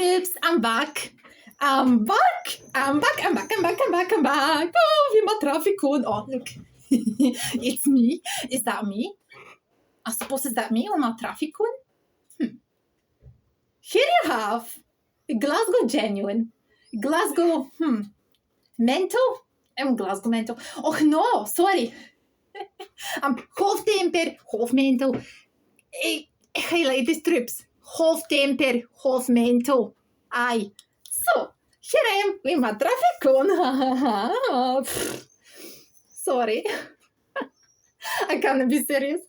troops, I'm back. I'm back. Oh, wie my traffic cone. Oh, look. It's me. Is that me? I suppose is that me on my traffic cone? Here you have Glasgow genuine. Glasgow, mental? I'm Glasgow mental. Oh no, sorry. I'm half temper, half mental. I highlight these trips. Half temper, half mental. Aye. So, here I am with my traffic cone. Sorry. I can't be serious.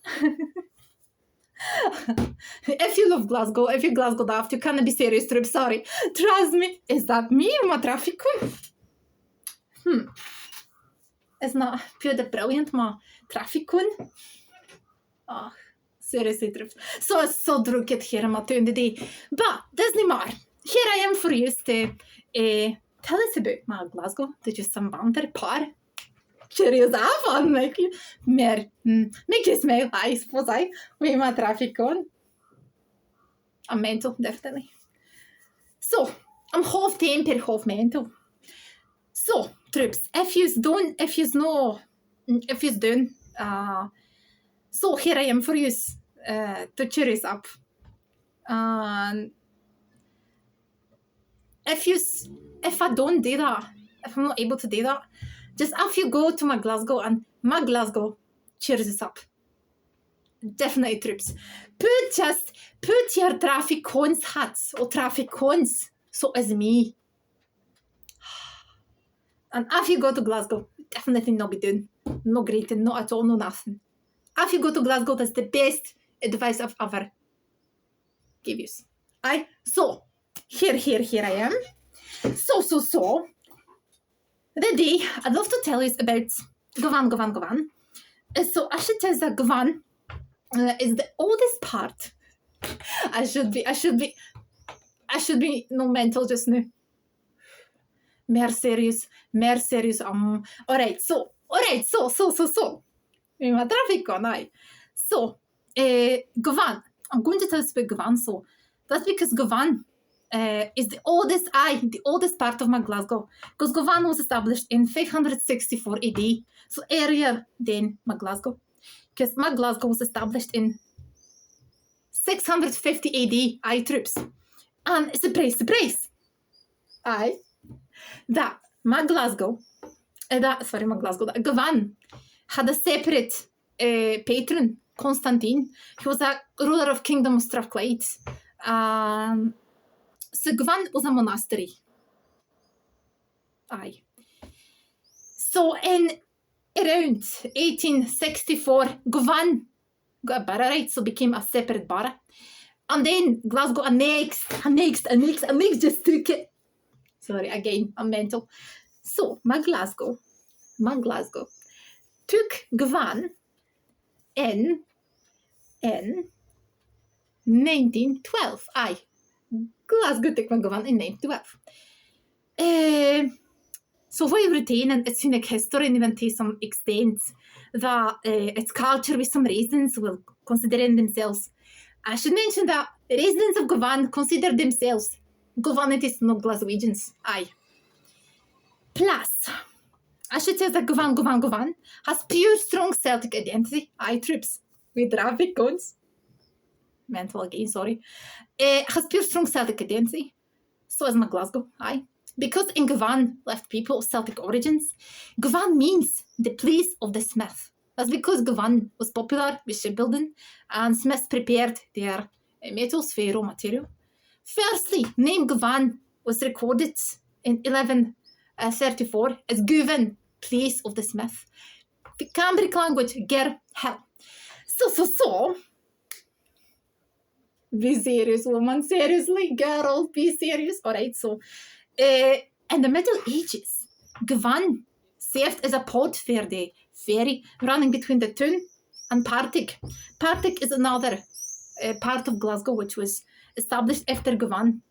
If you love Glasgow, if you're Glasgow daft, you can't be serious trip. Sorry. Trust me. Is that me with my traffic cone? It's not pure brilliant, my traffic cone. Oh, seriously, trips. So it's so druk here in my turn today. But there's no more. Here I am for you to tell us about my Glasgow. To just some banter par. Curious fun, make you smile, I suppose I with my traffic cone. I'm mental, definitely. So I'm half temper, half mental. So, troops, if you's done, so here I am for you to cheer us up. If I don't do that, if I'm not able to do that, just if you go to my Glasgow and my Glasgow cheers us up. Definitely, troops. Put your traffic cones hats or traffic cones so as me. And if you go to Glasgow, definitely not be doing. No greeting, not at all, no nothing. If you go to Glasgow, that's the best advice I've ever give you. Aye? So, here I am. So. The day I'd love to tell you about Govan. So I should tell you that Govan is the oldest part. I should be no mental just now. More serious. Alright, so. We my traffic on, aye. So, Govan. I'm going to tell you about Govan. So, that's because Govan is the oldest part of my Glasgow. Because Govan was established in 564 AD. So, earlier than my Glasgow. Because my Glasgow was established in 650 AD. Aye, troops. And surprise. Aye. That Govan had a separate patron, Constantine. He was a ruler of Kingdom of Strathclyde. So Govan was a monastery. Aye. So in around 1864, Govan got a borough, right? So became a separate borough. And then Glasgow annexed, just took it. Sorry, again, I'm mental. So, my Glasgow took Govan in 1912. Aye, Glasgow took my Govan in 1912. So, we retain its unique history and even to some extent that its culture with some residents will consider themselves. I should mention that residents of Govan consider themselves Govanites, not Glaswegians. Aye. Plus, I should say that Govan has pure strong Celtic identity. Aye, troops. With traffic cones. Mental again, sorry. Has pure strong Celtic identity. So is my Glasgow. Aye. Because in Govan left people of Celtic origins, Govan means the place of the smith. That's because Govan was popular with shipbuilding and smiths prepared their metals for raw material. Firstly, name Govan was recorded in 1134 as Govan, place of the smith. The Cambric language, ger, hell. So. Be serious, woman. Seriously, girl, be serious. Alright, so in the Middle Ages, Govan served as a port for the ferry running between the town and Partick. Partick is another part of Glasgow which was established after Govan.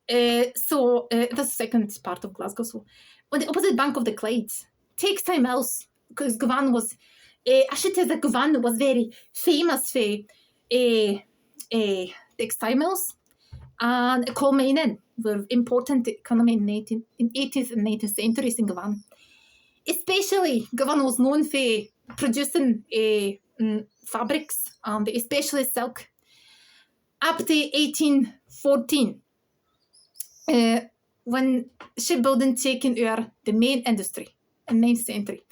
That's the second part of Glasgow. So on the opposite bank of the Clyde. Textile mills, because Govan was, I should say that Govan was very famous for textile mills and coal mining. were important economy in 18th and 19th centuries in Govan. Especially, Govan was known for producing fabrics, especially silk. Up to 1814, when shipbuilding taken over the main industry in 9th century.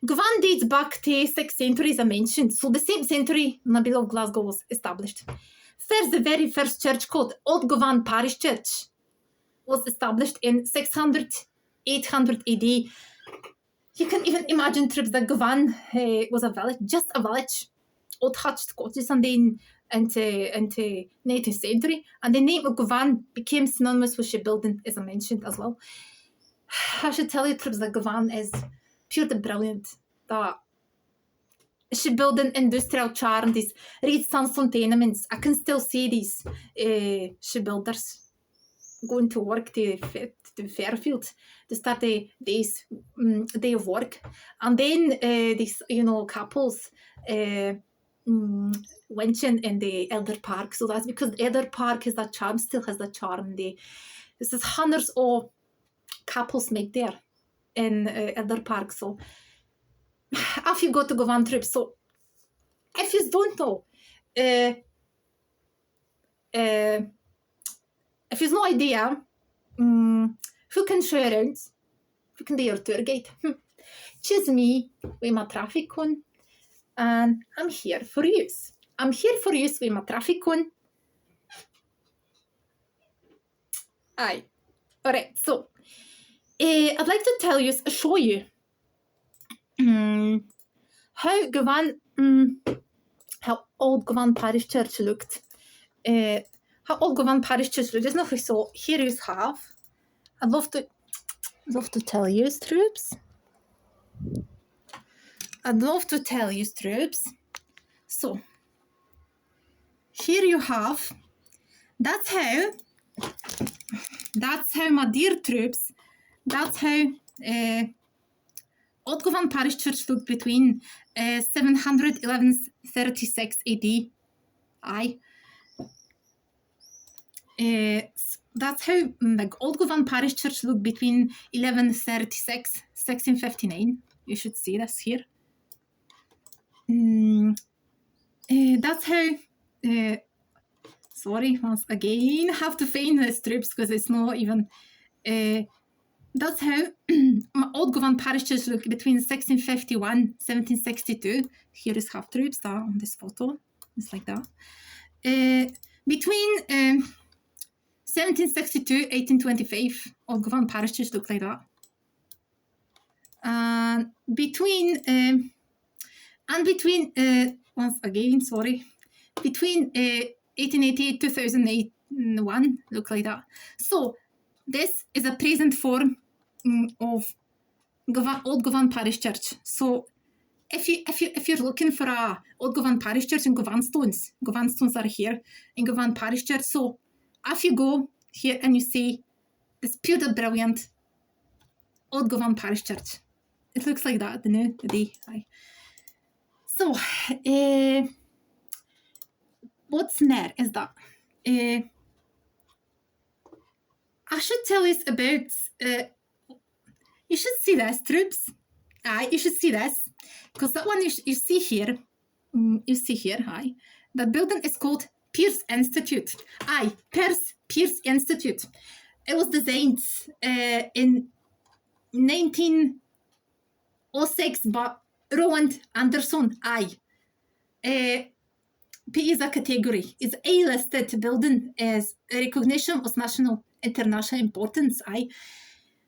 Govan dates back to 6th century, as I mentioned, so the same century Nabil of Glasgow was established. First, the very first church called Old Govan Parish Church was established in 600, 800 AD. You can even imagine trips that Govan was a village, just a village, old thatched cottages, and then into 19th century, and the name of Govan became synonymous with shipbuilding, as I mentioned as well. I should tell you, trips, that Govan is purely brilliant. That shipbuilding industrial charm, these red sandstone tenements, I can still see these shipbuilders going to work to Fairfield to start the day of work, and then these couples winching in the Elder Park. So that's because Elder Park has that charm, still has that charm. This is hundreds of couples make there in Elder Park. So if you go to Govan trip, so if you don't know, if you have no idea who can show you around, who can be your tour guide, choose me with my traffic cone, and I'm here for you. I'm here for you with my traffic cone. Aye. Alright, so I'd like to show you how Govan, how old Govan Parish Church looked. How old Govan Parish Church looked. There's nothing, so here you have. I'd love to tell you, troops. I'd love to tell you, troops. So here you have. That's how, my dear troops, that's how Old Govan Parish Church looked between 700 1136 AD. Aye. That's how Old Govan Parish Church looked between 1136 1659. You should see this here. That's how. Sorry, once again, have to find the strips because it's not even. That's how Old Govan Parish Church looked between 1651 1762. Here is half troops that on this photo. It's like that. Between 1762 1825, Old Govan Parish Church looked like that. Between once again, sorry, between 1888 2001 look like that. So this is a present form of Old Govan Parish Church. So if you're looking for a Old Govan Parish Church in Govan stones are here in Govan Parish Church. So if you go here and you see this pure brilliant Old Govan Parish Church, it looks like that. So what's there is that I should tell you about. You should see this, troops. You should see this because that one you see here. You see here. That building is called Pierce Institute. Pierce Institute. It was designed in 1906 by Roland Anderson. P is a category. It's A-listed building as a recognition of national international importance.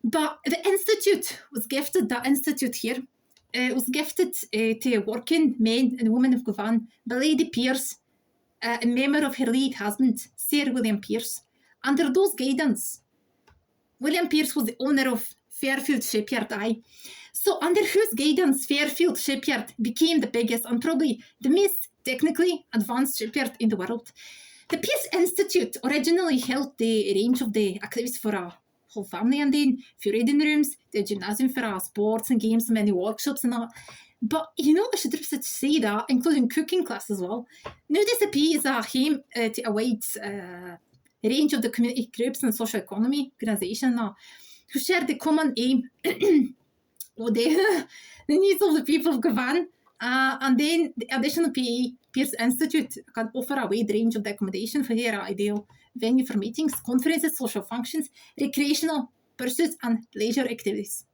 But the institute was gifted. That institute here was gifted to working men and women of Govan by Lady Pierce, in memory of her late husband, Sir William Pierce. Under those guidance, William Pierce was the owner of Fairfield Shipyard. So under whose guidance Fairfield Shipyard became the biggest and probably the most technically advanced shipyard in the world. The Pierce Institute originally held the range of the activities for a whole family, and then a few reading rooms, the gymnasium for sports and games, many workshops and that. But I should say that, including cooking class as well. Now this is a home to a wide range of the community groups and social economy organisation who share the common aim or the needs of the people of Govan. And then the additional PA Peers Institute can offer a wide range of the accommodation for their ideal venue for meetings, conferences, social functions, recreational pursuits, and leisure activities.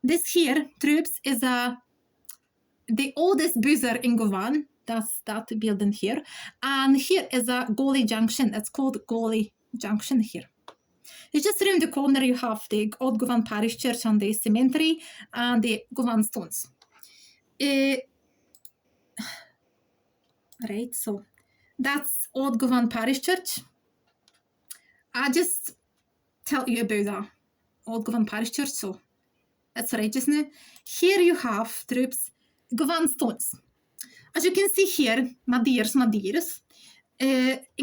This here, troops, is the oldest boozer in Govan. That's that building here. And here is a Gully Junction. It's called Gully Junction here. It's just around the corner you have the Old Govan Parish Church and the cemetery and the Govan Stones. Right, so that's Old Govan Parish Church. I just tell you about the Old Govan Parish Church, so that's right just now. Here you have, troops, Govan Stones. As you can see here, my dears, in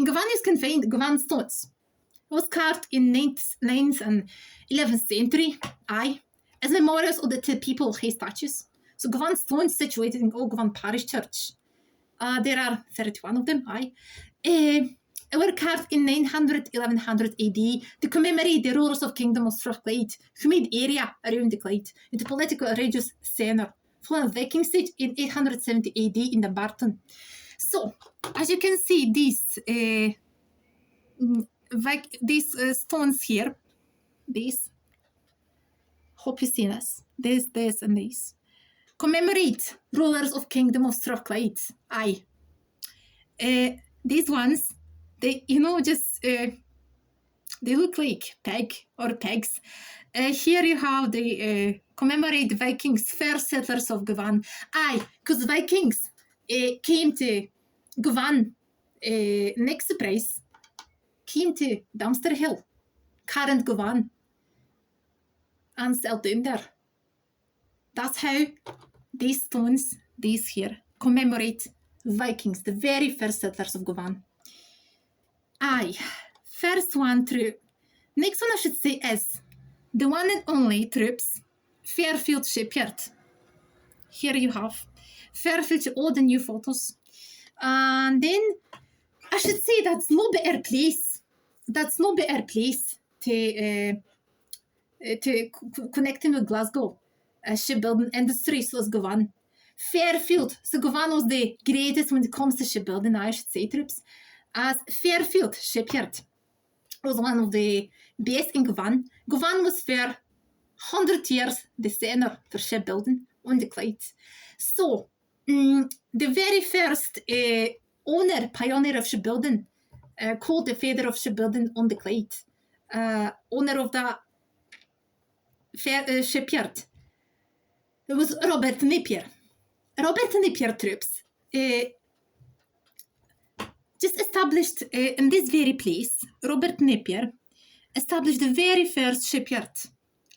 Govan you can find Govan Stones. It was carved in 9th and 11th century, as memorials of the two people high statues. So Govan Stones situated in Old Govan Parish Church. There are 31 of them, were carved in 900, 1100 AD to commemorate the rulers of Kingdom of Strathclyde, who made area around the Clyde into political and religious centre, following Viking stage in 870 AD in the Barton. So, as you can see, these stones here, these, hope you see this, and these, commemorate rulers of Kingdom of Strathclyde. These ones, they they look like pig or pigs. Here you have the commemorate Vikings, first settlers of Govan. Because Vikings came to Govan, next surprise, came to Dumpster Hill, current Govan, and settled down there. That's how these stones, these here, commemorate Vikings, the very first settlers of Govan. First one through. Next one I should say is the one and only troops, Fairfield Shipyard. Here you have Fairfield, all the new photos. And then I should say that's no better place. That's no better place to connecting with Glasgow. Shipbuilding industry, so is Govan. Fairfield, so Govan was the greatest when it comes to shipbuilding, I should say, troops. As Fairfield Shipyard was one of the best in Govan. Govan was for 100 years the centre for shipbuilding on the Clyde. So, the very first pioneer of shipbuilding, called the father of shipbuilding on the Clyde, owner of that shipyard, it was Robert Napier. Robert Napier troops just established in this very place. Robert Napier established the very first shipyard.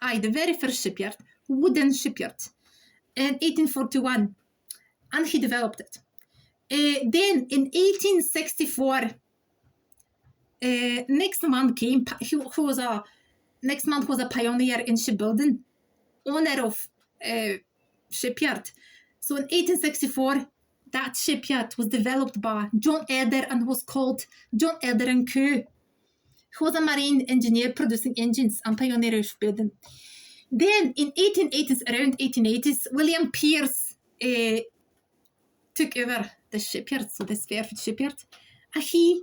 The very first shipyard, wooden shipyard, in 1841, and he developed it. Then in 1864, next man came. Who was a next man was a pioneer in shipbuilding, owner of shipyard. So in 1864, that shipyard was developed by John Elder and was called John Elder and Co., who was a marine engineer producing engines and pioneer of shipbuilding. Then in 1880s, around 1880s, William Pierce took over the shipyard, so this Fairfield shipyard, and he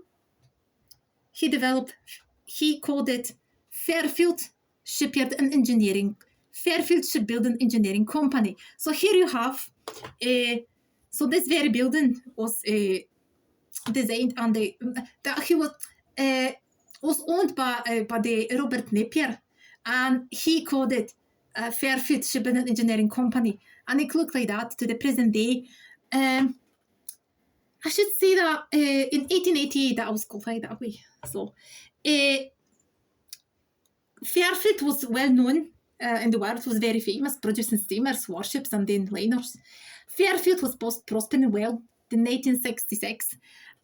called it Fairfield Shipyard and Engineering, Fairfield Shipbuilding Engineering Company. So here you have, so this very building was designed and he was owned by the Robert Napier, and he called it Fairfield Shipbuilding Engineering Company, and it looked like that to the present day. I should say that in 1888 that was called like that way. So Fairfield was well known in the world, was very famous, producing steamers, warships, and then liners. Fairfield was prospering well in 1966.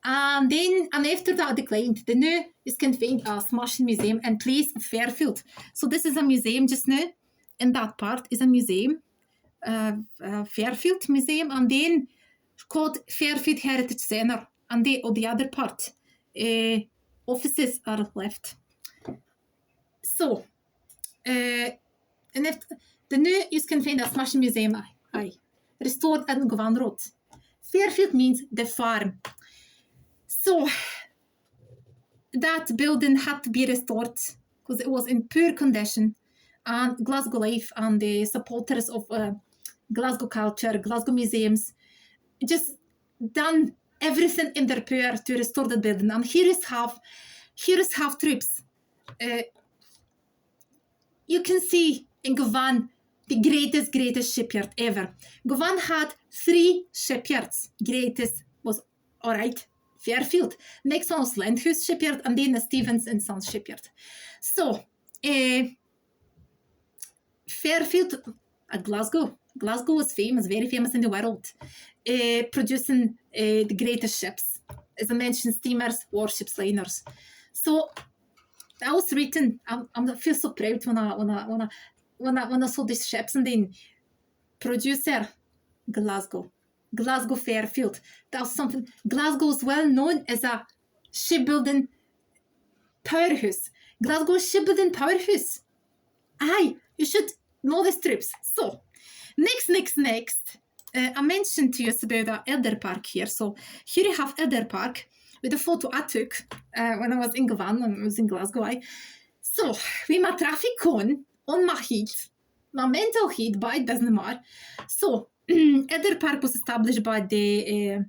And after that declined, the new is can find a smashing museum in place of Fairfield. So this is a museum just now. In that part is a museum, Fairfield Museum, and then called Fairfield Heritage Centre. And the other part, offices are left. So, en efter, de nu is kan find a smash museum restored at Govan Road. Fairfield means the farm. So, that building had to be restored because it was in poor condition. And Glasgow Life and the supporters of Glasgow culture, Glasgow museums, just done everything in their power to restore the building. And here is half troops. You can see in Govan the greatest shipyard ever. Govan had 3 shipyards. Greatest was all right. Fairfield. Next one was Landhus shipyard, and then the Stevens and Sons shipyard. So, Fairfield at Glasgow. Glasgow was famous, very famous in the world, producing the greatest ships. As I mentioned, steamers, warships, liners. So that was written. I feel so proud when I saw these ships, and then producer Glasgow Fairfield. That was something. Glasgow is well known as a shipbuilding powerhouse. Glasgow shipbuilding powerhouse. Aye, you should know these trips. So, next. I mentioned to you about the Elder Park here. So, here you have Elder Park with a photo I took when I was in Govan, when I was in Glasgow. So, we have traffic cone on my head, my mental head, but it doesn't matter. So, Elder Park was established by the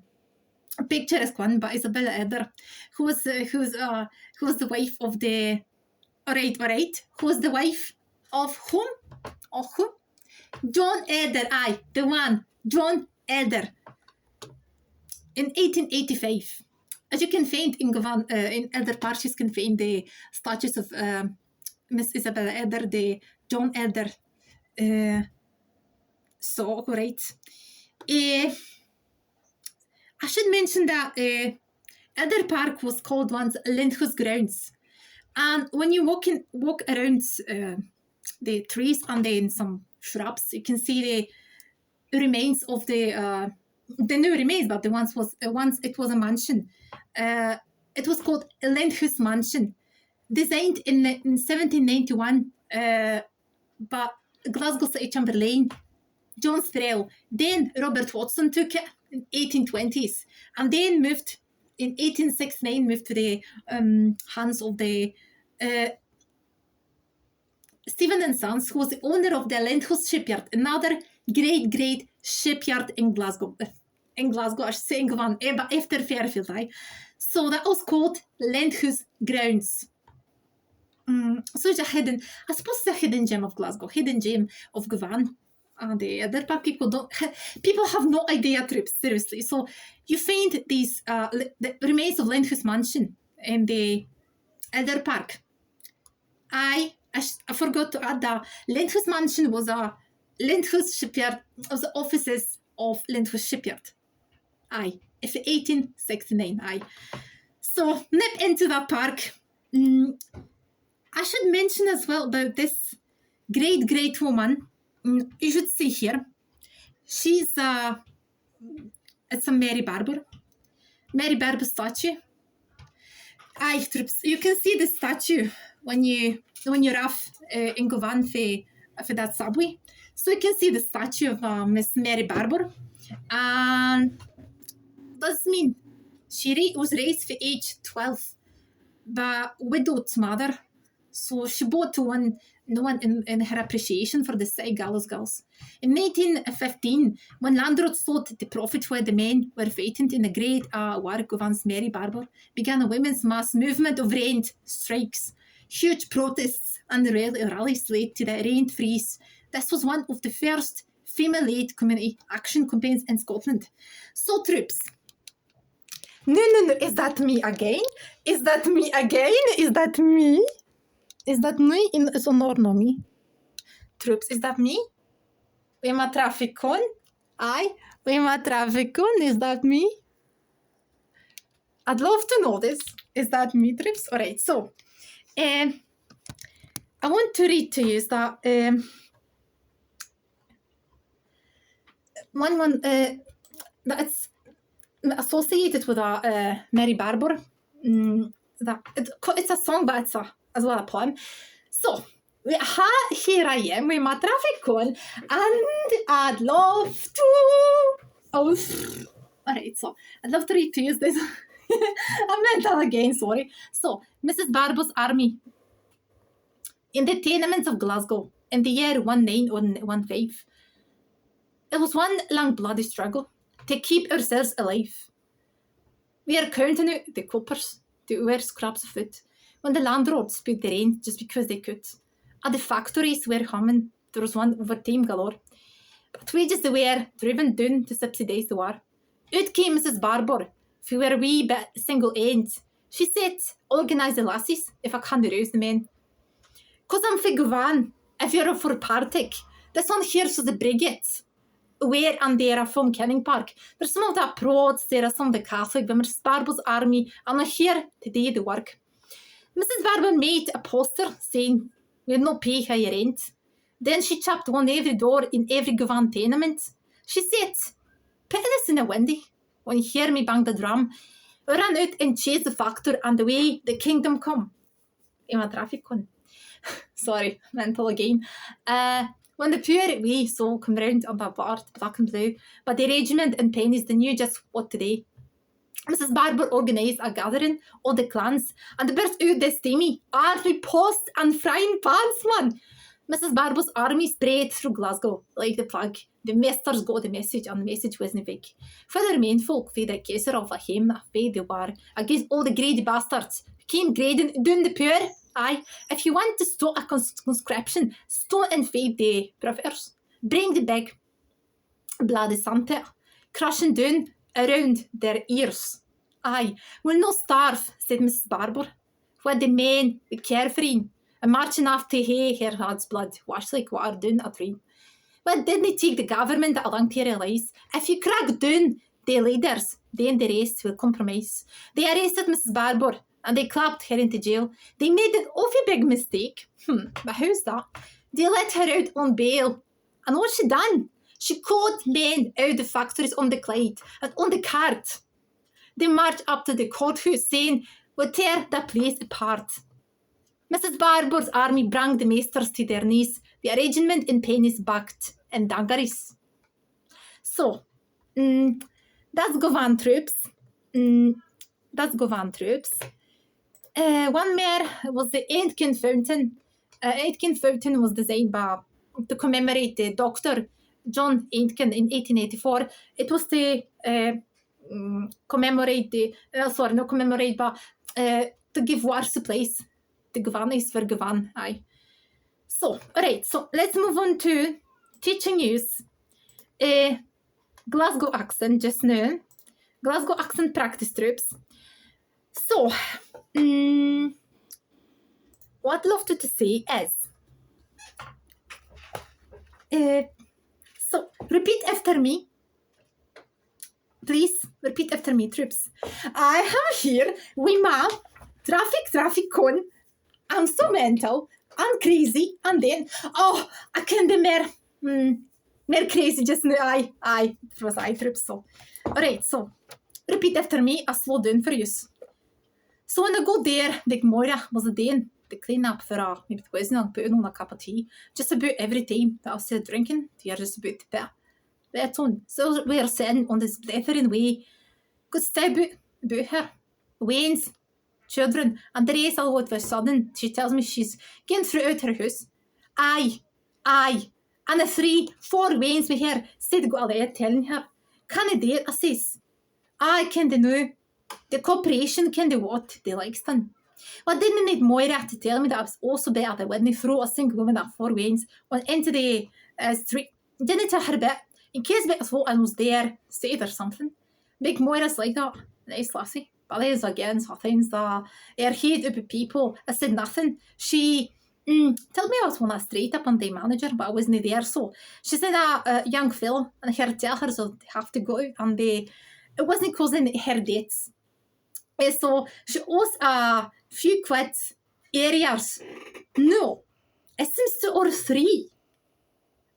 picturesque one by Isabella Elder, who was the wife of the. All right. Who was the wife of whom? Of whom? John Elder. The one. John Elder. In 1885. As you can find in Govan, in Elder Park, you can find the statues of Miss Isabella Elder, the John Elder. So, great. I should mention that Elder Park was called once Lindhus Grounds. And when you walk around the trees and then some shrubs, you can see the remains of the new remains, but once it was a mansion. It was called Lindhus Mansion, designed in 1791 by Glasgow City Chamberlain, John Sparrow. Then Robert Watson took it in 1820s, and then moved in 1869 moved to the hands of the Stephen and Sons, who was the owner of the Lindhus shipyard, another great shipyard in Glasgow. I should say in Govan, but after Fairfield. So that was called Lindhus Grounds. So it's I suppose it's a hidden gem of Glasgow, hidden gem of Govan. The other part people have no idea, trips, seriously. So you find these the remains of Lindhus Mansion in the Elder Park. I forgot to add that Lindhus Mansion was a Lindhus shipyard, of the offices of Lindhus shipyard. It's 1869. So nip into that park. I should mention as well about this great woman. You should see here. She's it's a Mary Barber statue. Trips. You can see the statue when you're off in Govan for that subway. So you can see the statue of Miss Mary Barber, and does mean she was raised for age 12 by widowed mother. So she bought one in her appreciation for the city gallows girls. In 1915, when landlords thought the profit where the men were vacant in the great war, Govan's Mary Barber began a women's mass movement of rent strikes, huge protests, and rallies led to the rent freeze. This was one of the first female-led community action campaigns in Scotland. So, troops. No, is that me again? Is that me? Is that me in Sonornomi? Troops, is that me? We have a traffic cone. We have a traffic cone. Is that me? I'd love to know this. Is that me, Troops? All right, so I want to read to you that one that's associated with Mary Barber. It's a song, but it's as well a poem. So, here I am with my traffic cone, and I'd love to. Oh, alright, so I'd love to read to you this. I'm mental again, sorry. So, Mrs. Barbo's army in the tenements of Glasgow in the year 1915. It was one long bloody struggle to keep ourselves alive. We are counting out the coppers to wear scraps of food when the landlords put the rent just because they could. And the factories were humming. There was one overtime galore. But wages were driven down to subsidise the war. Out came Mrs. Barbour, who were a wee bit single-end. She said, organise the lassies if I can't rouse the men. 'Cause I'm for Govan, if you're for Partick. This one here's for the Brigade. Where and there from Kenning Park. There's some of the prods, there are some of the Catholic, but Mrs. Barbour's army, and I'm here to do the work. Mrs. Barbour made a poster saying, we'll not pay higher rent. Then she chopped on every door in every Govan tenement. She said, put this in the window. When you hear me bang the drum, I ran out and chased the factor and away the kingdom come. In my traffic con. Sorry, mental again. When the poor we so come round on that bar, black and blue, but the regiment and pennies they knew just what to do. Mrs. Barbour organised a gathering of the clans and they burst out this steamy army post and frying pans, man. Mrs. Barbour's army spread through Glasgow like the plague. The masters got the message and the message wasn't big. For the main folk, for the case of a hymn that fed the war against all the greedy bastards, came grading down the poor. Aye, if you want to stop a conscription, stone and feed the professors. Bring the big bloody Santa, crushing down around their ears. Aye, we'll not starve, said Mrs. Barbour. What the men with carefree and marching after her heart's blood, washed like water down a tree. But didn't they take the government along to realise if you crack down the leaders, then the rest will compromise. They arrested Mrs. Barbour and they clapped her into jail. They made an awfully big mistake. But how's that? They let her out on bail. And what's she done? She called men out the factories on the Clyde and on the cart. They marched up to the courthouse saying, we'll tear the place apart. Mrs. Barbour's army brought the masters to their knees, the regiment in pennies backed and dangaries. So, that's Govan troops. One more was the Aitken Fountain. Aitken Fountain was designed to commemorate the Dr. John Aitken in 1884. It was to to give war supplies. The Govan is for Govan, aye. So, alright, so let's move on to teaching use. Glasgow accent just now. Glasgow accent practice troops. So, what I'd love to say is, so repeat after me. Please repeat after me, troops. I am here with my traffic con. I'm so mental. I'm crazy. And then, I can be more crazy just now. Aye, it was troops. So, alright, so repeat after me. I'll slow down for you. So when I go there, the Moira was a day the clean up for maybe it wasn't putting on a cup of tea. Just about every time that I was drinking, you're just about to bet. That's on. So we are sitting on this blethering way. Good stay about her. Wayne's children. And the rest all of a sudden, she tells me she's getting through out her house. Aye. And the 3-4 Waynes with her said go away telling her. Can I dare? I says, I can they know. The corporation can do what they likes done. Well, I didn't need Moira to tell me that I was also better than when they throw a single woman at 4 Waynes went into the street. Didn't tell her a bit. In case I thought I was there, said or something. Big Moira's like that. Nice lassie. But there's again some things that her head up with people. I said nothing. She told me I was one of straight up on the manager, but I wasn't there. So she said a young fellow and her tell her so they have to go out and it wasn't causing her dates. So she owes a few quid areas. No, it seems 2 or 3.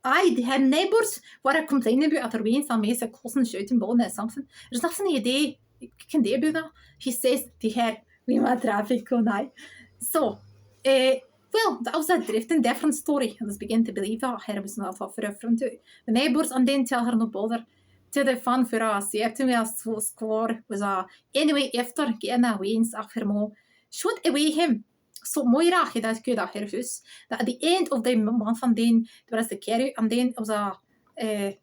Her neighbours were complaining about other ways and made a cousin shouting bone or something. There's nothing you can do about that. He says to her, We my traffic on I. So, well, that was a different story. I was beginning to believe that her was not off for from to the neighbours and then tell her no bother. To the fun for us, yeah, to me as so score was a anyway after getting away and stuff her mo. Should away him. So Moira had that good at her house. That at the end of the month and then there was the carry and then it was a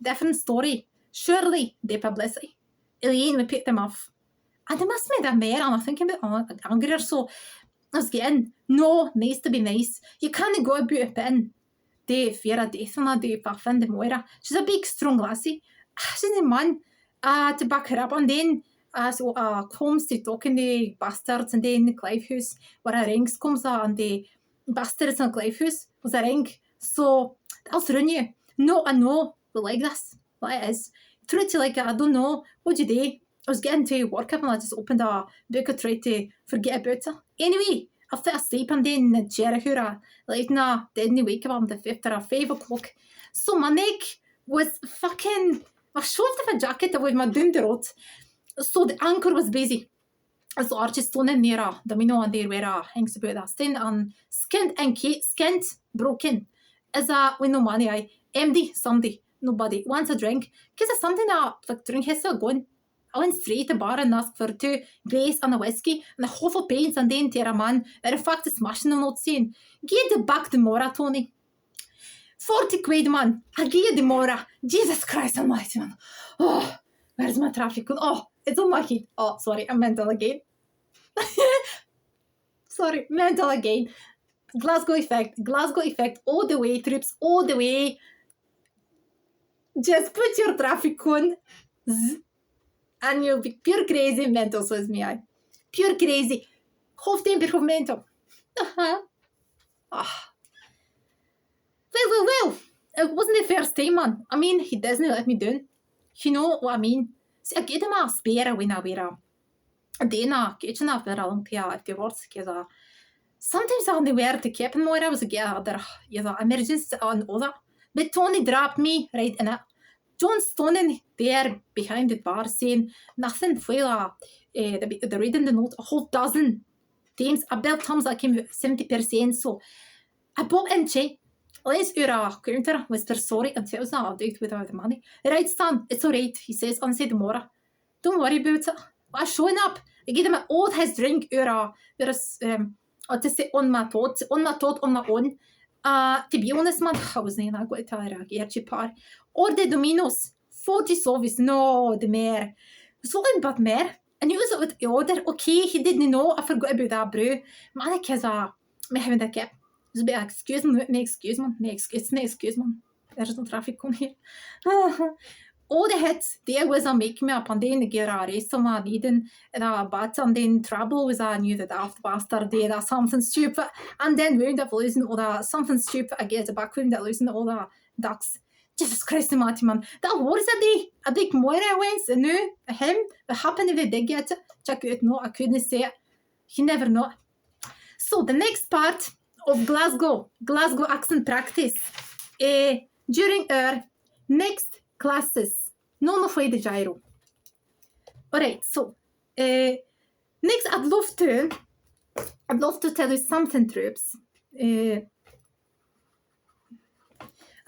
different story. Surely the publicity. Elaine would pick them off. And it must be that more and I think a bit angrier so I was getting no nice to be nice. You can't go about a bit the fear of death and the find the Moira. She's a big strong lassie. She's a man to back her up and then so comes to talking the bastards and then the Clive house where a rings comes and the bastards and Clive house was a ring. So that's run you. No, I know we like this. What it is. Try to like it, I don't know. What do you do? I was getting to work up and I just opened a book and tried to forget about it. Anyway, I fell asleep and then the Jericho like nah, didn't wake up on the 5th or 5 o'clock. So my neck was fucking I shoved off a jacket that was my down the road. So the anchor was busy. So Archie stood in near a domino and there where hangs about that stand and skint broken. As a with no money I empty somebody. Nobody wants a drink. Because it's something that like drink has to go. I went straight to the bar and asked for 2 glass and a whiskey and a half of paints and then tell a man that in fact is smashing them not saying. Give the back the Mora, Tony. 40 quid, man. I give you the Mora. Jesus Christ almighty, man. Oh, where's my traffic? Oh, it's on my head. Oh, sorry, I'm mental again. Sorry, mental again. Glasgow effect, all the way, trips, all the way. Just put your traffic on. And you'll be pure crazy mental, says me I. Pure crazy. Half temper, half mental. Well. It wasn't the first time, man. I mean, he doesn't let me down. You know what I mean? See, I get him a spare when I wear a day in a kitchen after a long time afterwards. Because sometimes I only wear the cap and more. I was a get other emergency and all that. But Tony dropped me right in it. John standing there behind the bar saying nothing for the reading the note a whole dozen times. I bet times I came 70%. So I bought in Che. Let's counter Mr. Sorry and tells I'll do it without the money. Right, Stan, it's alright, he says on said Mora. Don't worry about it. I'm showing up. I give him all his drink there's to say on my thought, on my own. To be honest, man, I was not going to get you par. Or the Domino's 40 service, no, the mayor. So but mayor. And he was with the order. Okay, he didn't know. I forgot about that, bro. Man, I guess me having that cap. Dus bij excuse man. There's no traffic on here. All the hits there was making me up and then get a race on my needing but and then trouble was I knew that after bastard did that something stupid and then wound up losing all that something stupid I get a back wound that losing all the ducks. Jesus Christ almighty, man. That was a big Moira wins and now him what happened if he did get it? Check out no, I couldn't say it. He never know. So the next part of Glasgow accent practice during our next classes. No way the gyro. Alright, so next I'd love to tell you something, troops. I'd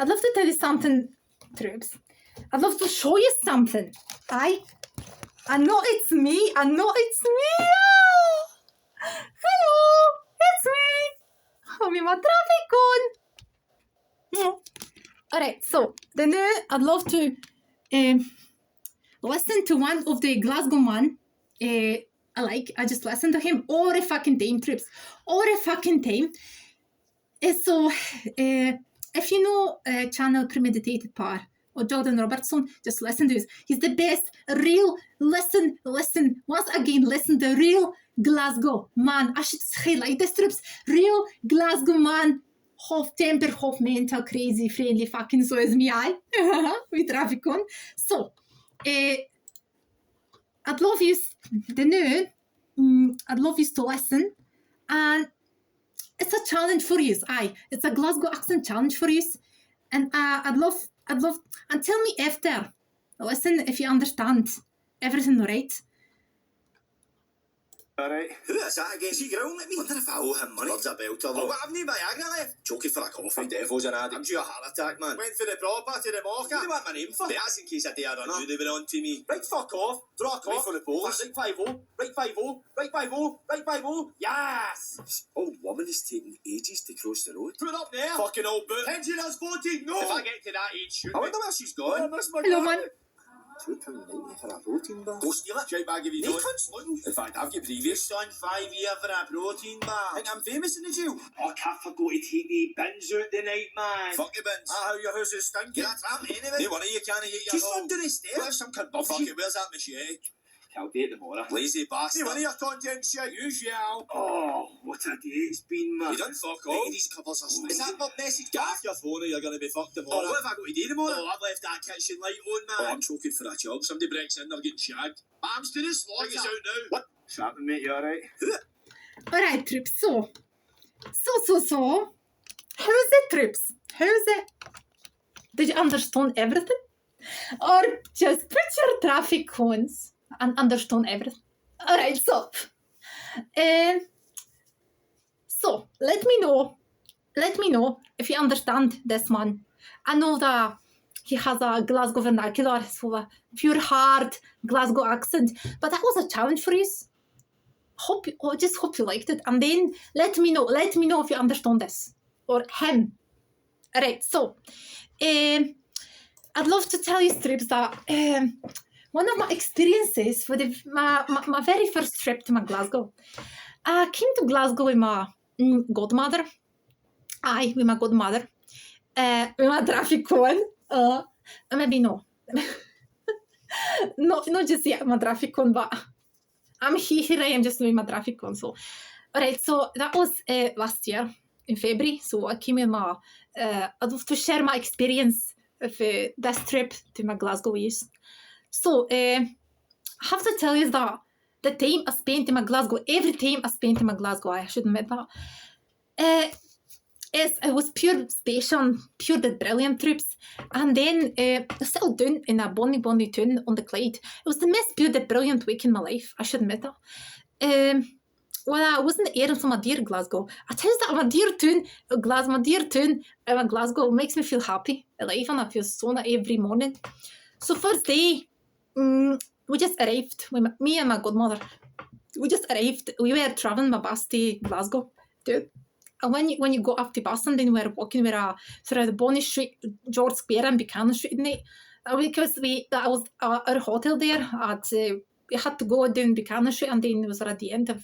love to tell you something, troops. I'd love to show you something. I know it's me. Oh! Hello, it's me. I'm in my traffic on. Alright, so then I'd love to listen to one of the Glasgow man. I just listen to him all the fucking time, trips. All the fucking time. So if you know channel Premeditated Par or Jordan Robertson, just listen to this. He's the best. Real listen. Once again, listen to real Glasgow man. I should say like this, trips. Real Glasgow man. Half temper, half mental, crazy, friendly, fucking so is me I. We traffic on. So, I'd love you to know, I'd love you to listen, and it's a challenge for you. It's a Glasgow accent challenge for you, and I'd love, and tell me after. Listen if you understand everything right. Alright. Who is that again? Is he growling at me? Wonder if I owe him money. Loves a belter though. What happened to Viagra left? Joking for a coffee. Devil's an addict. I'm due a heart attack, man. Went for the proper to the mocha. What do you want my name for? That's in case I dare run. You never on to me. Right, fuck off. Draw a cough. Right for the balls. Right 5-0. Right 5-0. Right 5-0. Right 5-0. Yes! This old woman is taking ages to cross the road. Put it up there. Fucking old boot. Pensioners voting no. If I get to that age, shoot. I wonder where she's gone. Hello, man. £2.90 for a protein bar. Go steal it. Shite bag if you don't. In fact, I've got previous. Son, 5 year for a protein bar. Think I'm famous in the jail? Oh, I forgot to take the bins out the night, man. Fuck your bins. How your house is stinking. Get a tramp anyway. No wonder you can't eat your just under the stairs. Where's some kid buff? Fuck it, where's that machete? I'll date tomorrow. Lazy bastard. No wonder your content shit. You shall. Oh, what a day it's been, man. You done fuck all. These covers are stinking. Is that my message? Get off your phone or you're going to be fucked tomorrow. Oh, what have I got to do tomorrow? Oh, I've left that kitchen light on, man. Oh, I'm choking for a job. Somebody breaks in, they're getting shagged. Arms to the slot. It's out now. What? Shut mate, you alright? Alright, Trips. So. How's it, Trips? How's it? Did you understand everything? Or just put your traffic cones and understand everything? Alright, so let me know if you understand this man. I know that he has a Glasgow vernacular, so a pure hard Glasgow accent, but that was a challenge for you. Hope you liked it, and then let me know if you understand this or him. Alright, so I'd love to tell you, Strips, that one of my experiences for my very first trip to Glasgow. I came to Glasgow with my godmother. With my godmother. With my traffic cone. Maybe no. Not just yet my traffic cone, but here I am just with my traffic cone. So, alright, so that was last year in February. So I came with I'd love to share my experience of this trip to my Glasgow years. So, I have to tell you that the time I spent in Glasgow, every time I spent in Glasgow, I should admit that, it was pure station, pure the brilliant trips. And then I settled down in a bonny town on the Clyde. It was the most pure the brilliant week in my life, I should admit that. Well, I wasn't airing from my dear Glasgow. I tell you that my dear town, Glasgow makes me feel happy, alive, and I feel so every morning. So first day, we just arrived, me and my godmother. We just arrived. We were traveling by bus to Glasgow, dude. And when you go off the bus, and then we were walking through the Bonny Street, George Square, and Buchanan Street at night. Because that was our hotel there. We had to go down Buchanan Street, and then it was at the end of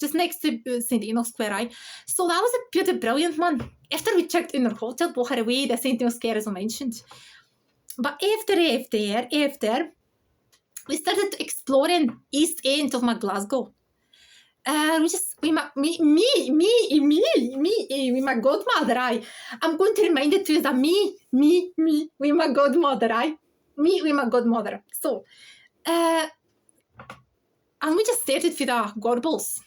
just next to St. Enoch's Square. So that was a pretty brilliant, man. After we checked in our hotel, walked away, the St. Enoch's Square as I mentioned. But after, we started exploring East End of Glasgow. With my godmother, I'm going to remind it to you that me, with my godmother, me with my godmother. So, and we just started with the Gorbals.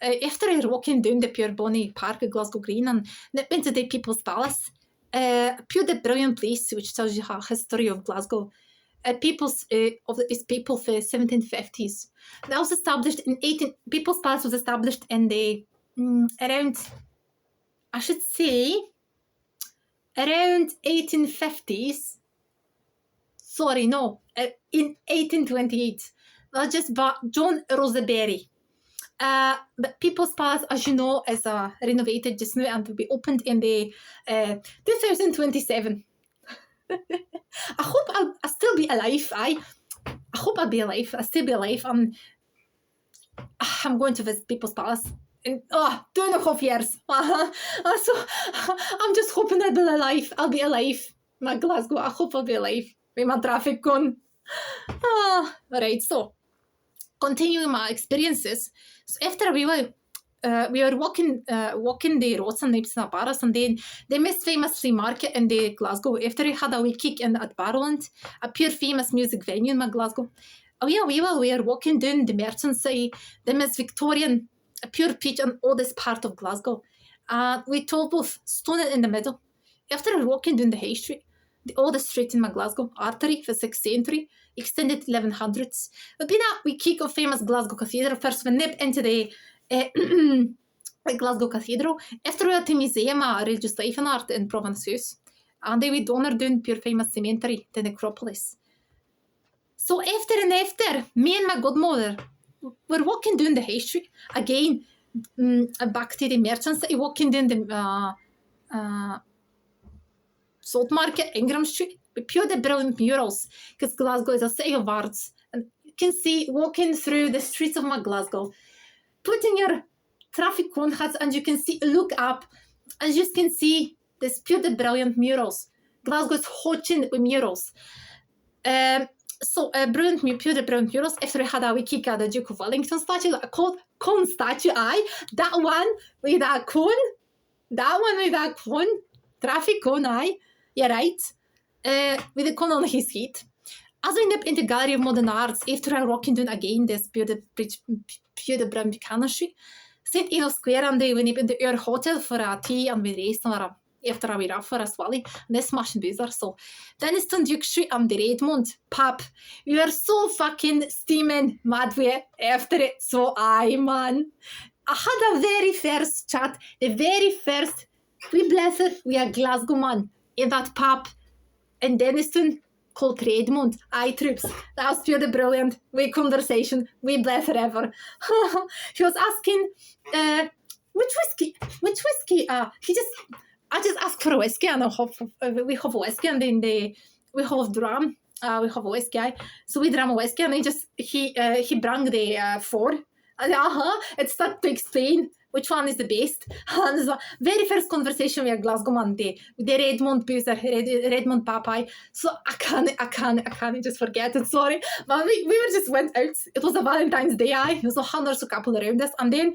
After walking down the pure bonny park of Glasgow Green and went to the People's Palace, pure the brilliant place which tells you the history of Glasgow. People for 1750s. That was established in People's Palace was established in the around 1850s. Sorry, no, in 1828. That's just by John Roseberry. But People's Palace, as you know, is renovated just now and will be opened in the 2027. I hope I'll still be alive. I hope I'll be alive. I'll still be alive. I'm going to visit People's Palace in 2.5 years. So I'm just hoping I'll be alive. My Glasgow. I hope I'll be alive with my traffic cone. Right. So continuing my experiences. So after we were walking the roads and the Paris, and then the most famous flea market in the Glasgow. After we had a wee kick in at Barrowland, a pure famous music venue in Glasgow. We were walking down the merchant side, the most Victorian, a pure peach and oldest part of Glasgow. We told both stood in the middle. After walking down the High Street, the oldest street in Glasgow, artery for 6th century, extended 1100s. We kick off famous Glasgow Cathedral. First we nip into the Glasgow Cathedral. After we to museum religious life and art in Province House. And then we donor down pure famous cemetery, the necropolis. So after, me and my godmother were walking down the high street. Again, back to the merchants, walking down the Salt Market, Ingram Street, with pure the brilliant murals, because Glasgow is a city of arts. And you can see, walking through the streets of Glasgow, putting your traffic cone hats, and you can see, look up, and you can see this pure the brilliant murals. Glasgow is hotching with murals. So brilliant murals. After we had a wiki at the Duke of Wellington statue, a cone statue, that one with that cone, traffic cone, you're right, with the cone on his head. As we nip in the Gallery of Modern Arts, after I walking down again this pure the Brown Buchanan Street, St. Enoch Square, and we nip in the Ur Hotel for a tea, and we raced after we ran for a swally, and this smashing boozer. So Denniston Duke Street and the Redmond pub. We were so fucking steaming mad way after it. So man, I had a very first chat, the very first, we blessed, we are Glasgow man in that pub in Denniston called Redmond. Troops. That was pure brilliant. We conversation, we blessed ever. He was asking, which whiskey? I just asked for a whiskey, and we have a whiskey, and then we have dram. We have a whiskey, so we dram a whiskey, and he brought the 4. And it started to explain which one is the best. And the very first conversation with Glasgow man, the Redmond boozer, Redmond Popeye. So I can't just forget it. Sorry, but we were just went out. It was a Valentine's Day. It was 100 couple around us, and then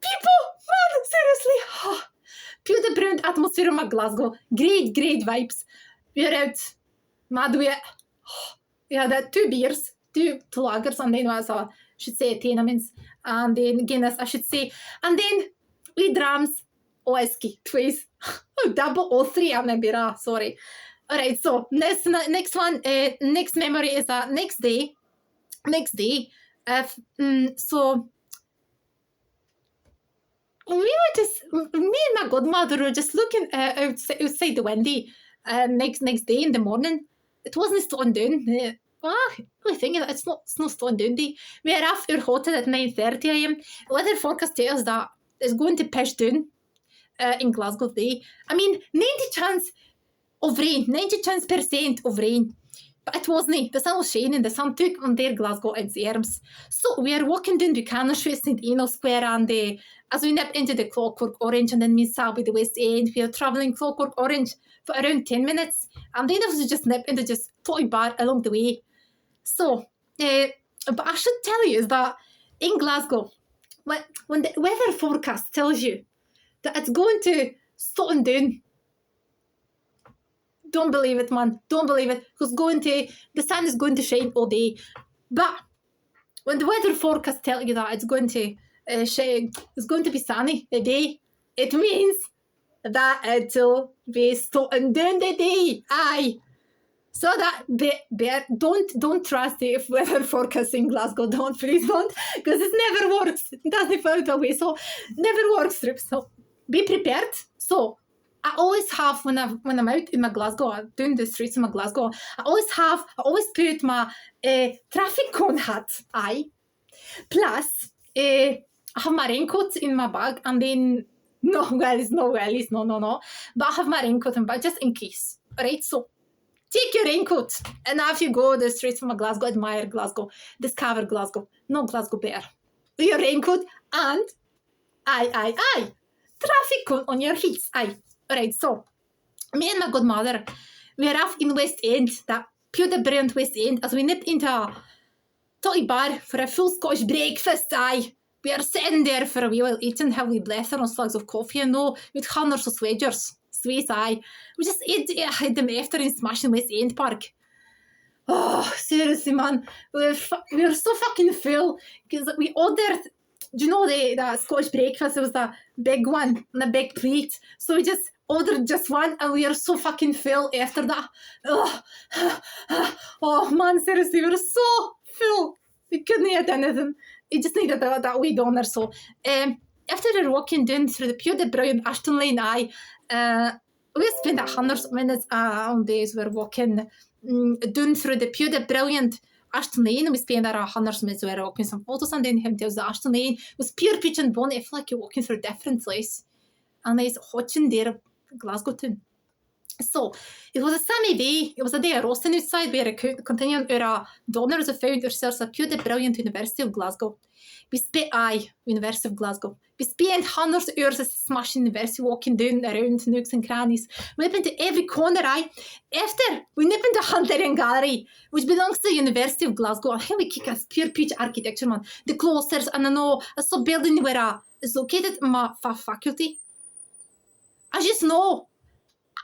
people, man, seriously. Pure the brilliant atmosphere of Glasgow. Great vibes. We are out. Mad way. We had 2 beers, 2 lagers, and then was I should say tenements, and then Guinness, I should say, and then we drams whiskey twice. Double or 3, I'm maybe sorry. Alright, so next one, next memory is that next day. So we were just, me and my godmother were just looking outside the window. Next day in the morning, it wasn't slowing down. I think it's not slowing down. We are off our hotel at 9:30 a.m. Weather forecast tells us that it's going to push down in Glasgow today. I mean, 90% of rain. But it wasn't. The sun was shining. The sun took on their Glasgow in its arms. So we are walking down Buchanan Street, St. Enoch Square, and as we nip into the Clockwork Orange and then miss out with the West End, we are travelling Clockwork Orange for around 10 minutes. And then it was just nip into just toy bar along the way. So, but I should tell you is that in Glasgow, when the weather forecast tells you that it's going to slow down, don't believe it, man. Don't believe it. Because the sun is going to shine all day. But when the weather forecast tells you that it's going to shine, it's going to be sunny the day, it means that it'll be slowing down the day. Aye. So that don't trust the weather forecast in Glasgow. Please don't, because it never works. It doesn't fall away. So never works, trips. So be prepared. So I always have when I'm out in Glasgow, doing the streets in Glasgow, I always put my traffic cone hat. Plus I have my raincoat in my bag, and then no wellies. But I have my raincoat in my bag just in case. Right, so take your raincoat, and off you go the streets from Glasgow, admire Glasgow, discover Glasgow. No Glasgow bear. Your raincoat and traffic cone on your heels. Alright, so me and my godmother, we are off in West End, that pure brilliant West End, as we nip into a toy bar for a full Scottish breakfast. We are sitting there for a while eating heavily blessed on slugs of coffee, and with hundreds of swagers. Sweet, we just ate them after in smashing West End Park. Oh, seriously, man, we were so fucking full because we ordered. Do you know the Scottish breakfast? It was the big one on a big plate. So we just ordered just one, and we are so fucking full after that. Oh man, seriously, we were so full. We couldn't eat anything. We just needed that wee doner. So after we were walking down through the pure brilliant Ashton Lane, we spent hundreds of minutes on days. We were walking down through the pure brilliant Ashton Lane, and we spent there hundreds of minutes. We were walking some photos, and then him tells the Ashton Lane was pure pitch and bone. I feel like you're walking through a different place. And it's watching there, Glasgow town. So it was a sunny day. It was a day of roasting outside. We were continuing our donors of found ourselves a pure brilliant University of Glasgow. We spent University of Glasgow. We spent hundreds of hours at smashing university, walking down around nooks and crannies. We went into every corner. After we nipped into Hunterian Gallery, which belongs to the University of Glasgow. And here we kick us pure peach architecture, man. The cloisters, and I know a sub building where is located in my faculty. I just know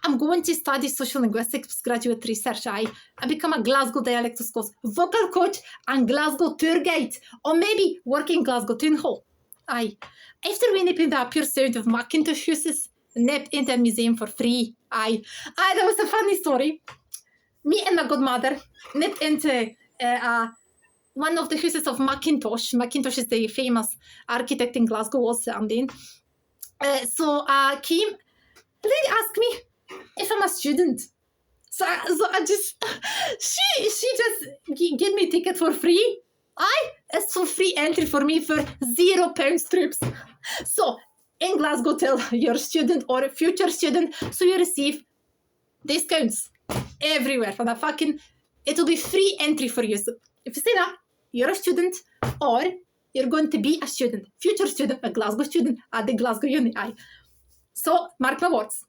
I'm going to study social linguistics graduate research. I become a Glasgow dialects course vocal coach and Glasgow tour guide, or maybe work in Glasgow Town Hall. After we nipped in the pure sound of Macintosh houses, nipped into a museum for free. That was a funny story. Me and my godmother nipped into one of the houses of Macintosh. Macintosh is the famous architect in Glasgow also, and then came. The lady asked me if I'm a student. So I just, she just gave me a ticket for free. It's so free entry for me for £0 trips. So in Glasgow, tell you're a student or a future student, so you receive discounts everywhere for that fucking, it'll be free entry for you. So if you say that, you're a student or you're going to be a student, future student, a Glasgow student at the Glasgow Uni. So, mark my words.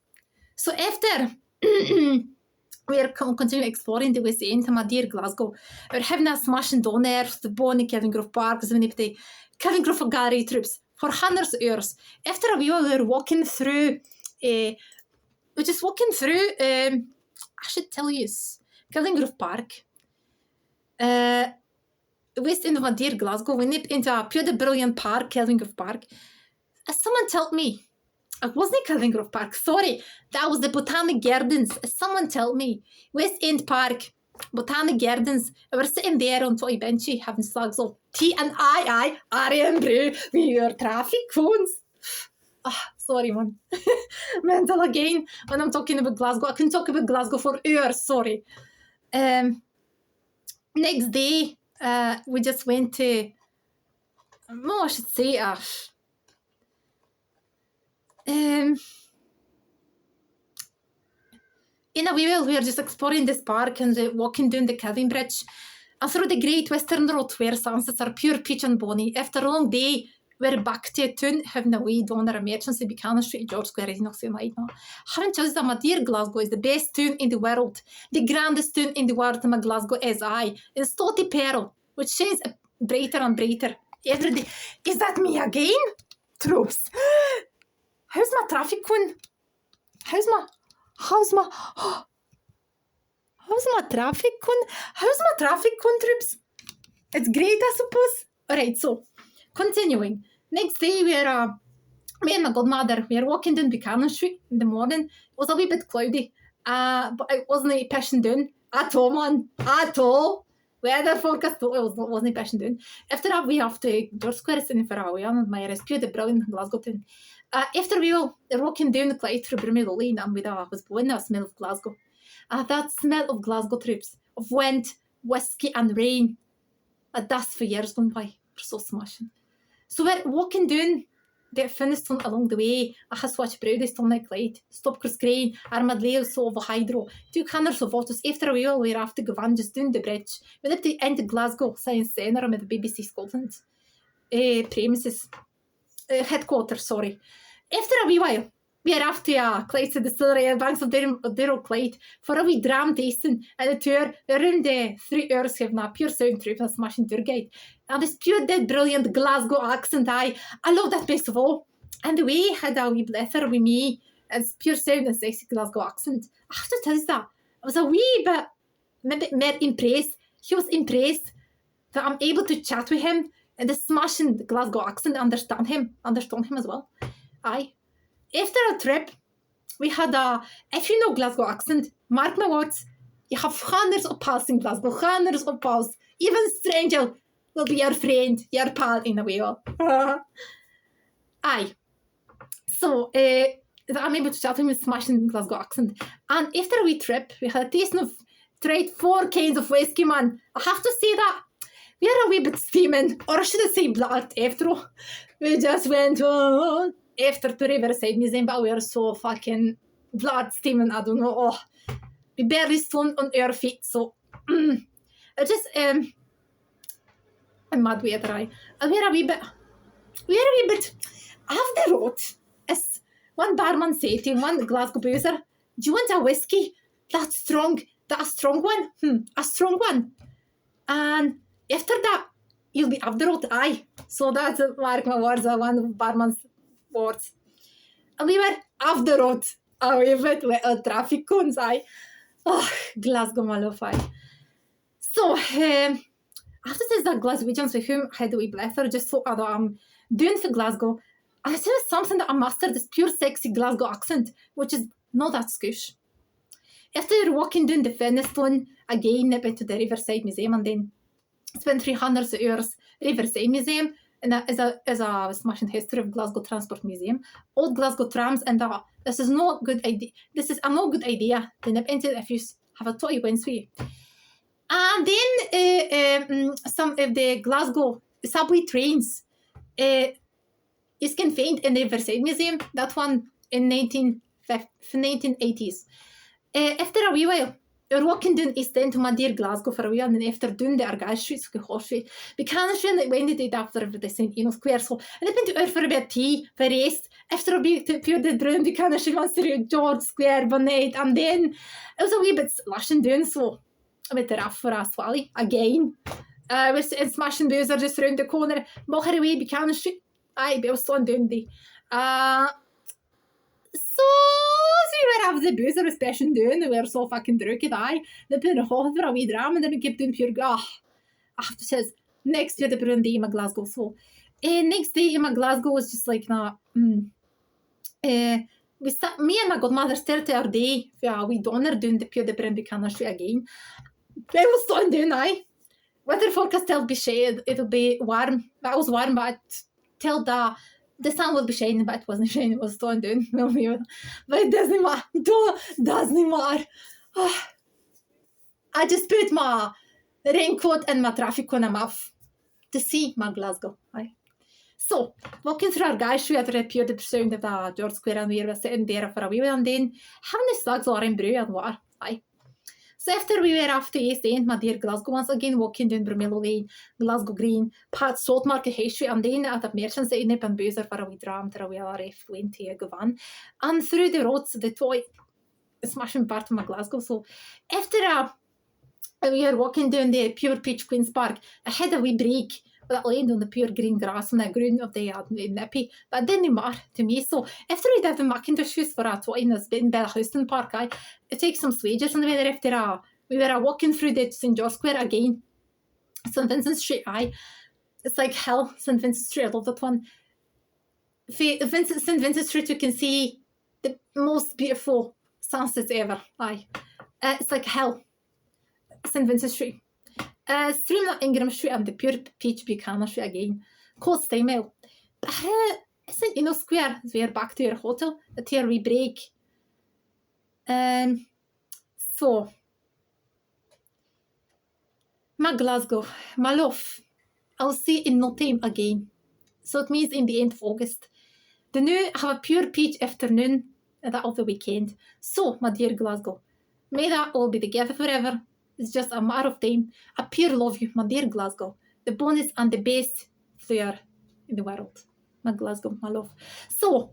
So, after we are continuing exploring the West End, my dear Glasgow, we're having a smashing down there, the Bonnie, Kevin Grove Park, the Kevin Grove Gallery trips for hundreds of hours. After a while, we were walking through, I should tell you, Kevin Grove Park, West End of my dear Glasgow. We nipped into a pure brilliant park, Kevin Grove Park. As someone told me, it wasn't Kelvin Grove Park, sorry. That was the Botanic Gardens. Someone told me. West End Park, Botanic Gardens. We were sitting there on Totty Benchy having slugs of tea and Arian brew with your traffic phones. Sorry, man. Mental again. When I'm talking about Glasgow, I can talk about Glasgow for hours, sorry. Next day, we just went to, I should say, in a way, we were just exploring this park and walking down the Kelvin Bridge and through the Great Western Road where sunsets are pure peach and bonny. After a long day, we're back to a town having a wee down at Merchants Buchanan Street, George Square is not so night now. Haven't told you that my dear Glasgow is the best town in the world, the grandest town in the world, my Glasgow is in Stotty Peril, which shines brighter and brighter every day. Is that me again? Troops. How's my traffic cone? How's my traffic cone? How's my traffic cone, trips? It's great, I suppose. Alright, so continuing. Next day me and my godmother, we are walking down Buchanan Street in the morning. It was a wee bit cloudy, but it wasn't pushing down at all, man. At all. Weather forecast, it wasn't pushing down. After that, we have to George Square sitting for a while, and my rescue the brilliant Glasgow town. After we were walking down the Clyde through Brumillo Lane, and we was blowing the smell of Glasgow. That smell of Glasgow trips, of wind, whiskey and rain. A dust for years gone by. We're so smashing. So we're walking down the Finestone along the way. I have swatched Browdystone like Clyde, Stopcross Crane, Armadale, Solva Hydro, 2 hundreds of autos. After a while, we were after Govan, just down the bridge. We lived into Glasgow Science Centre with the BBC Scotland premises. Headquarters, sorry. After a wee while, we are after Clyde's distillery and banks of Darrell Clyde for a wee dram tasting and a tour around 3 hours having a pure sound trip and a smashing tour guide. And this pure dead brilliant Glasgow accent, I love that best of all. And the way he had a wee blether with me, it's pure sound and sexy Glasgow accent. I have to tell you that. I was a wee bit maybe more impressed. He was impressed that I'm able to chat with him and the smashing Glasgow accent, understand him as well. After a trip, we had if you know Glasgow accent, mark my words, you have hundreds of pals in Glasgow, hundreds of pals. Even stranger will be your friend, your pal in a way. Aye. So, I'm able to chat him with smashing Glasgow accent. And after a wee trip, we had a taste of tried 4 cans of whiskey, man. I have to say that we are a wee bit steaming, or I should say blood after all. We just went after to Riverside Museum, but we were so fucking blood steaming, I don't know. Oh, we barely stood on our feet, so it just I'm mad weather, aye. And we're a wee bit off the road. As one barman said to one Glasgow boozer, do you want a whiskey? That's strong. That a strong one? A strong one. And after that, you'll be off the road, aye. So that's mark my words, one barman's words. And we were off the road. We went with traffic cones, aye. Oh, Glasgow, my love, aye. So, after this, the Glaswegians with whom I had a wee blether just thought that I'm doing for Glasgow. And it's just something that I mastered, this pure sexy Glasgow accent, which is not that scoosh. After walking down the Fenestone, again, I went to the Riverside Museum and then spent 300 hours Riverside Museum, and that is a smashing history of Glasgow Transport Museum, old Glasgow trams, and this is not good idea. This is a no good idea to nip into if you have a totty Wednesday. And then some of the Glasgow subway trains you can find in the Riverside Museum, that one in 1980s. After a wee while, you're walking down East End to my dear Glasgow for a while, and then after doing the Argyle Street, Horse Street, we can't show that when they did after the St. Eno Square. So, and I've been to Earth for a bit of tea, for rest. After a bit to pure the drum, we can't show once to George Square, Bonnet, and then it was a wee bit slashing down, so I went off for a swally again. We're smashing boozer just around the corner, mocher away, Buchanan Street. Aye, but I was so down the. So we were having the boozer was smashing down, and we were so fucking drunk, aye. They put a hot for a wee dram, and then we kept doing pure. I have to say, next year the brewing day in my Glasgow. So, next day in my Glasgow was just like that. Me and my godmother started our day for we donor doing the pure the brewing Buchanan Street again. I was so down, aye. Weather forecast tell be shade, it'll be warm. It was warm, but tell the sun will be shining, but it wasn't shining, it was so down. But it doesn't matter. Doesn't matter. I just put my raincoat and my traffic cone off to see my Glasgow. Aye. So, walking through our guys, we had appeared the sound of the George Square, and we were sitting there for a wee while, and then having the slugs or in brew and water. Aye. So after we were off to East End, my dear Glasgow, once again walking down Bromillo Lane, Glasgow Green, past Salt Market High Street, and then at the merchants sitting up and boozer for a wee dram, for a wee RF lane to Govan, and through the roads, the toy smashing part of my Glasgow. So after we were walking down the pure peach Queen's Park, I had a wee break that land on the pure green grass and the green of the nippy, but it didn't matter to me. So after we did the Macintosh shoes for a toy in Bellhouston Park, I take some swages, and we were walking through the St. George Square again, St. Vincent Street. It's like hell, St. Vincent Street. I love that one. St. Vincent Street, you can see the most beautiful sunsets ever. It's like hell, St. Vincent Street. Streamline Ingram Street and the pure peach Buchanan Street again. Cold Stymile. St. Eno Square, we are back to your hotel at here we break. So, my Glasgow, my love, I'll see in no time again. So it means in the end of August. The new have a pure peach afternoon that of the weekend. So, my dear Glasgow, may that all be together forever. It's just a matter of time. I pure love you, my dear Glasgow. The bonus and the best player in the world. My Glasgow, my love. So,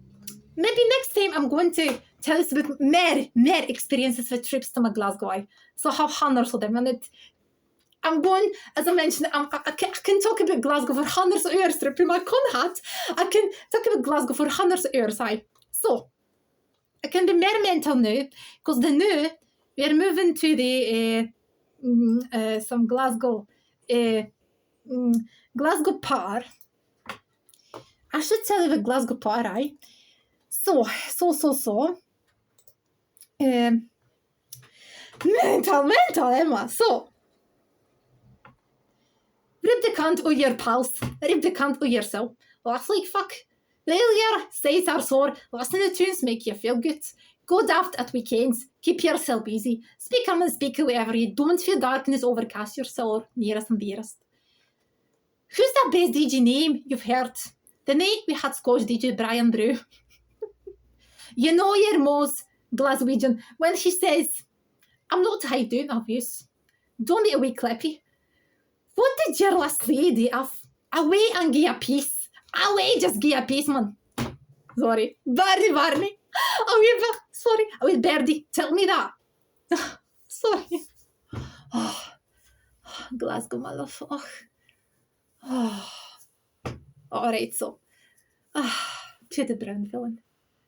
maybe next time I'm going to tell us about more experiences with trips to my Glasgow. So I have hundreds of them. And I'm going, as I mentioned, I can talk about Glasgow for hundreds of hours. Trip in my con hat. I can talk about Glasgow for hundreds of hours. So, I can be more mental now. Because the new, we are moving to the... some Glasgow par. I should tell you the Glasgow par, So. Mental, Emma. So, rip the cunt of your pals, rip the cunt of yourself. Laugh like fuck. Failure, says are sore, listen to tunes make you feel good. Go daft at weekends, keep yourself busy. Speak on and speak wherever you don't feel darkness overcast your soul nearest and dearest. Who's that best DJ name you've heard? The night we had Scotch DJ Brian Brew. You know your most Glaswegian when he says, I'm not high doing abuse. Don't be a wee clippy. What did your last lady have? Away and give a piece. Away, just give a piece, man. Sorry. Barney. Sorry. Birdie, tell me that. Sorry. Oh. Glasgow, my love. Oh. Alright, so. To the brown villain.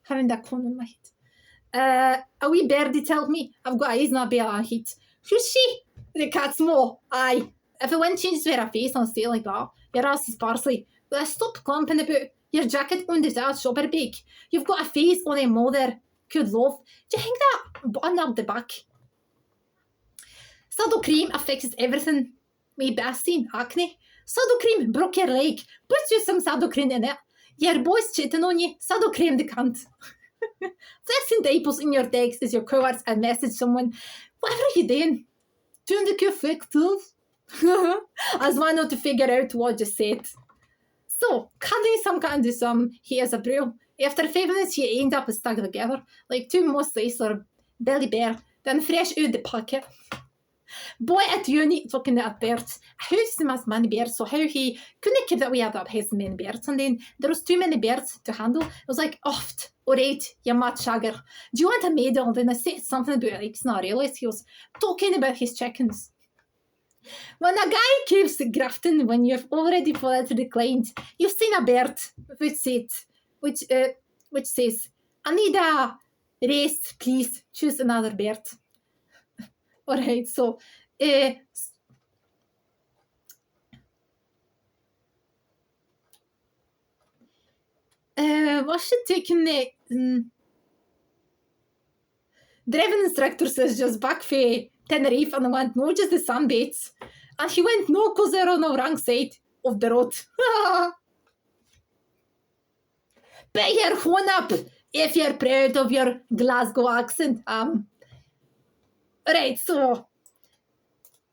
Having that cone on my head. A wee birdie tell me I've got eyes not be a hit. Who's she? The cat's more. Aye. If it went changes with her face on sale like that, your ass is parsley. Will I stop clumping about? Your jacket on the dad shopper bag. You've got a face on a mother. Could love. Do you think that button up the back? Saddle cream affects everything. Maybe I've seen acne. Saddle cream broke your leg. Put you some saddle cream in it. Your boy's cheating on you. Saddle cream the cunt. Flexing diapers in your text is your cowards and message someone. Whatever are you doing? Doing the effective. As one not to figure out what just said. So, cutting some kind of some hairs a brew. After 5 minutes, you end up stuck together like two mosleys or belly bear, then fresh out the pocket. Boy at uni talking at birds. Who's the most many birds? So how he couldn't keep that we had his many birds, and then there was too many birds to handle. It was like, oft, alright, you mad shagger. Do you want a medal? Then I said something about like it's not real. He was talking about his chickens. When a guy keeps grafting when you've already politely declined, you've seen a bird which says, I need a race, please choose another bird. Alright, so what should take next? Driving instructor says just back for Tenerife and I went no just the sunbaits. And he went no because they're on the wrong side of the road. Put your phone up if you're proud of your Glasgow accent. Right, so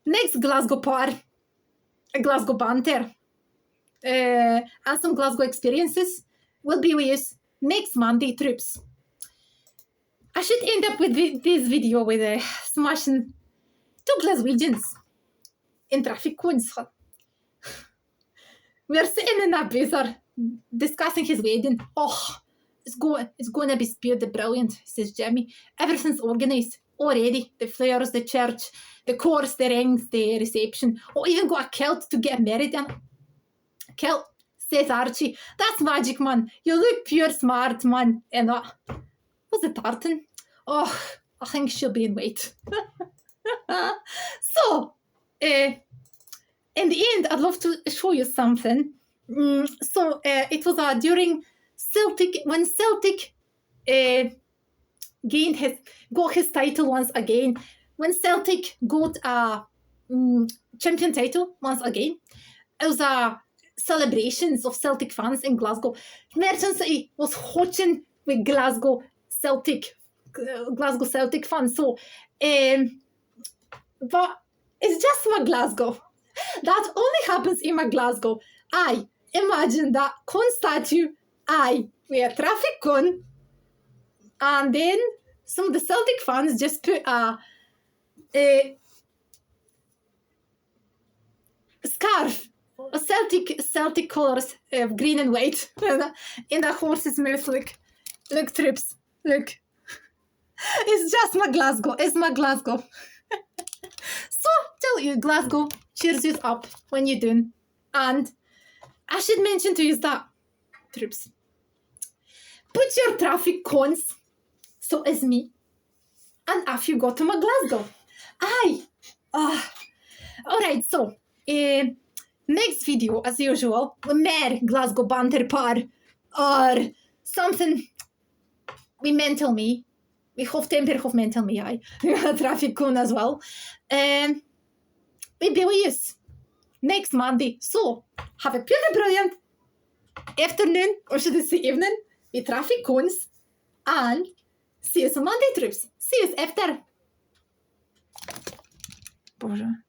next Glasgow par, Glasgow banter, and some Glasgow experiences will be with next Monday trips. I should end up with this video with smashing 2 Glaswegians in traffic cones. We are sitting in that blizzard discussing his wedding. Oh, it's going to be spewed brilliant, says Jimmy. Everything's organised already. The flowers, the church, the course, the rings, the reception. Or even got a kilt to get married in. Kilt, says Archie. That's magic, man. You look pure smart, man. And was it tartan? Oh, I think she'll be in wait. So, in the end, I'd love to show you something. It was during Celtic, when Celtic got his title once again. When Celtic got a champion title once again, it was a celebrations of Celtic fans in Glasgow. Merchant City was hotching with Glasgow Celtic fans. So, but it's just my Glasgow. That only happens in my Glasgow. I imagine that cone statue. We a traffic cone, and then some of the Celtic fans just put a scarf, a Celtic colours of green and white in the horse's mouth. Look, trips. Look, it's just my Glasgow. It's my Glasgow. So tell you, Glasgow cheers you up when you're doing. And I should mention to you that trips. Put your traffic cones, so is me. And off you go to my Glasgow. Alright, so next video, as usual, more Glasgow banter par or something we mental me we have temper, have mental me, traffic cone as well. We will use next Monday. So have a pretty brilliant afternoon, or should I say evening, with traffic cones, and see you on Monday, troops. See you after. Boże.